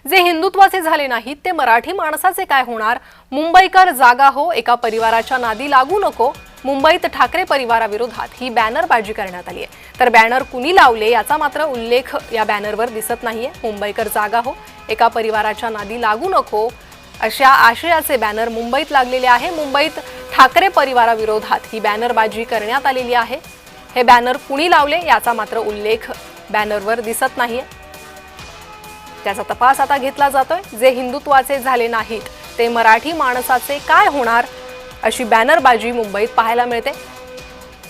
जे हिंदुत्वाचे झाले नाहीत ते मराठी माणसाचे काय होणार? मुंबईकर जागा हो, एका परिवाराच्या नादी लागू नको. मुंबईत ठाकरे परिवाराविरोधात ही बॅनरबाजी करण्यात आली आहे. तर बॅनर कुणी लावले याचा मात्र उल्लेख या बॅनरवर दिसत नाहीये. मुंबईकर जागा हो, एका परिवाराच्या नादी लागू नको अशा आशयाचे बॅनर मुंबईत लागलेले आहे. मुंबईत ठाकरे परिवाराविरोधात ही बॅनरबाजी करण्यात आलेली आहे. हे बॅनर कुणी लावले याचा मात्र उल्लेख बॅनरवर दिसत नाहीये. त्याचा तपास आता घेतला जातोय. जे हिंदुत्वाचे झाले नाहीत ते मराठी माणसाचे काय होणार अशी बॅनरबाजी मुंबईत पाहायला मिळते.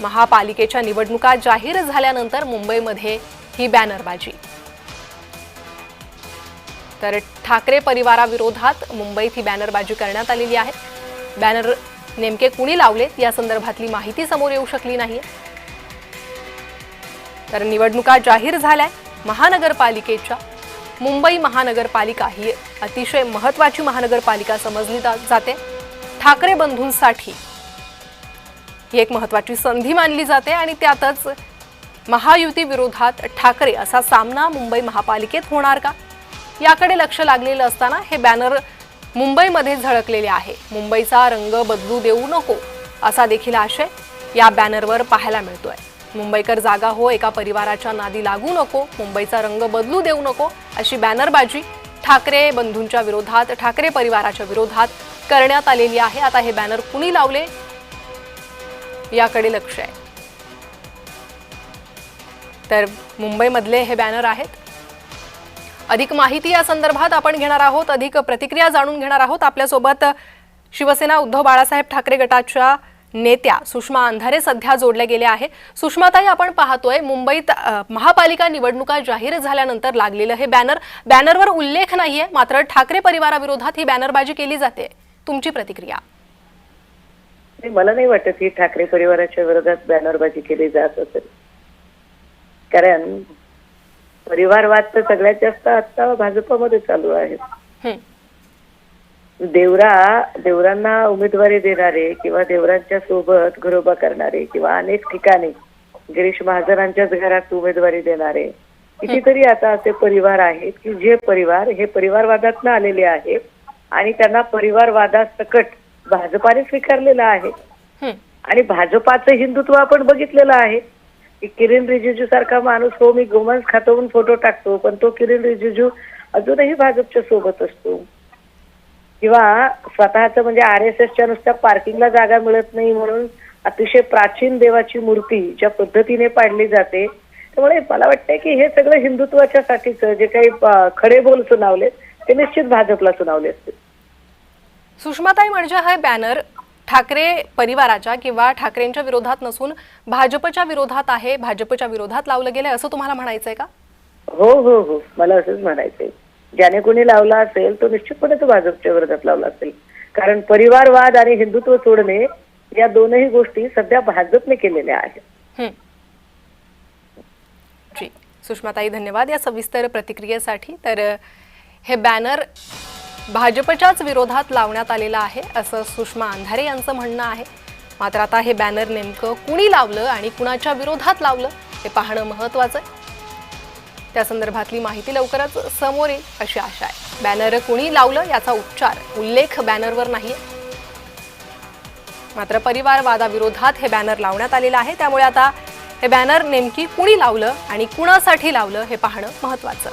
महापालिकेच्या निवडणुका जाहीर झाल्यानंतर मुंबईमध्ये ही बॅनरबाजी. तर ठाकरे परिवाराविरोधात मुंबईत ही बॅनरबाजी करण्यात आलेली आहे. बॅनर नेमके कुणी लावलेत या संदर्भातली माहिती समोर येऊ शकली नाहीये. तर निवडणुका जाहीर झाल्या महानगरपालिकेच्या. मुंबई महानगरपालिका ही अतिशय महत्त्वाची महानगरपालिका समजली जाते. ठाकरे बंधूंसाठी ही एक महत्त्वाची संधी मानली जाते आणि त्यातच महायुती विरोधात ठाकरे असा सामना मुंबई महापालिकेत होणार का याकडे लक्ष लागलेलं असताना हे बॅनर मुंबईमध्ये झळकलेले आहे. मुंबईचा रंग बदलू देऊ नको असा देखील आशय या बॅनरवर पाहायला मिळतोय. मुंबईकर जागा हो, एका परिवाराच्या नादी लागू नको. मुंबईचा रंग बदलू देऊ नको अशी बॅनरबाजी ठाकरे बंधूंच्या विरोधात, ठाकरे परिवाराच्या विरोधात करण्यात आलेली आहे. आता हे बॅनर कुणी लावले याकडे लक्ष आहे. तर मुंबईमधले हे बॅनर आहेत. अधिक माहिती या संदर्भात आपण घेणार आहोत, अधिक प्रतिक्रिया जाणून घेणार आहोत. आपल्यासोबत शिवसेना उद्धव बाळासाहेब ठाकरे गटाच्या नेत्या सुषमा अंधारे सध्या जोडल्या गेल्या आहे. सुषमाताई, आपण पाहतोय मुंबईत महापालिका निवडणुका जाहीर झाल्यानंतर लागलेलं हे बॅनरवर उल्लेख नाहीये, मात्र ठाकरे परिवाराविरोधात ही बॅनरबाजी केली जाते. तुमची प्रतिक्रिया? मला नाही वाटत ही ठाकरे परिवाराच्या विरोधात बॅनरबाजी केली जात असेल. कारण परिवारवाद तर सगळ्यात जास्त आता भाजपमध्ये चालू आहे. देवरांना उमेदवारी देणारे किंवा देवरांच्या सोबत घरोबा करणारे किंवा अनेक ठिकाणी गिरीश महाजनांच्याच घरात उमेदवारी देणारे कितीतरी आता असे परिवार आहेत की जे परिवार हे परिवारवादातनं आलेले आहेत आणि त्यांना परिवारवादासकट भाजपाने स्वीकारलेलं आहे. आणि भाजपाचं हिंदुत्व आपण बघितलेलं आहे की किरण रिजिजू सारखा माणूस, हो मी गोमांस खातो म्हणून फोटो टाकतो, पण तो किरण रिजिजू अजूनही भाजपच्या सोबत असतो. किंवा स्वतःच म्हणजे RSSच्या नुसत्या पार्किंगला जागा मिळत नाही म्हणून अतिशय प्राचीन देवाची मूर्ती ज्या पद्धतीने पाडली जाते, त्यामुळे मला वाटतंय की हे सगळं हिंदुत्वाच्या साठीच जे काही खडे बोल सुनावले ते निश्चित भाजपला सुनावले असतील. सुषमाताई, म्हणजे हा बॅनर ठाकरे परिवाराच्या किंवा ठाकरेंच्या विरोधात नसून भाजपच्या विरोधात आहे, भाजपच्या विरोधात लावलं गेलंय असं तुम्हाला म्हणायचंय का? हो हो हो, मला असंच म्हणायचंय. ज्याने कोणी लावला असेल तो निश्चितपणे तो भाजपच्या विरोधात लावला असेल. कारण परिवारवाद आणि हिंदुत्व सोडणे या दोनही गोष्टी सध्या भाजपने केलेल्या आहेत. जी सुषमाताई, धन्यवाद या सविस्तर प्रतिक्रियेसाठी. तर हे बॅनर भाजपच्याच विरोधात लावण्यात आलेलं आहे असं सुषमा अंधारे यांचं म्हणणं आहे. मात्र आता हे बॅनर नेमकं कुणी लावलं आणि कुणाच्या विरोधात लावलं हे पाहणं महत्त्वाचं आहे. त्या संदर्भातली माहिती लवकरच समोर येईल अशी आशा आहे. बॅनर कुणी लावलं याचा उल्लेख बॅनरवर नाहीये, मात्र परिवारवादाविरोधात हे बॅनर लावण्यात आलेलं आहे. त्यामुळे आता हे बॅनर नेमकी कुणी लावलं आणि कुणासाठी लावलं हे पाहणं महत्त्वाचं.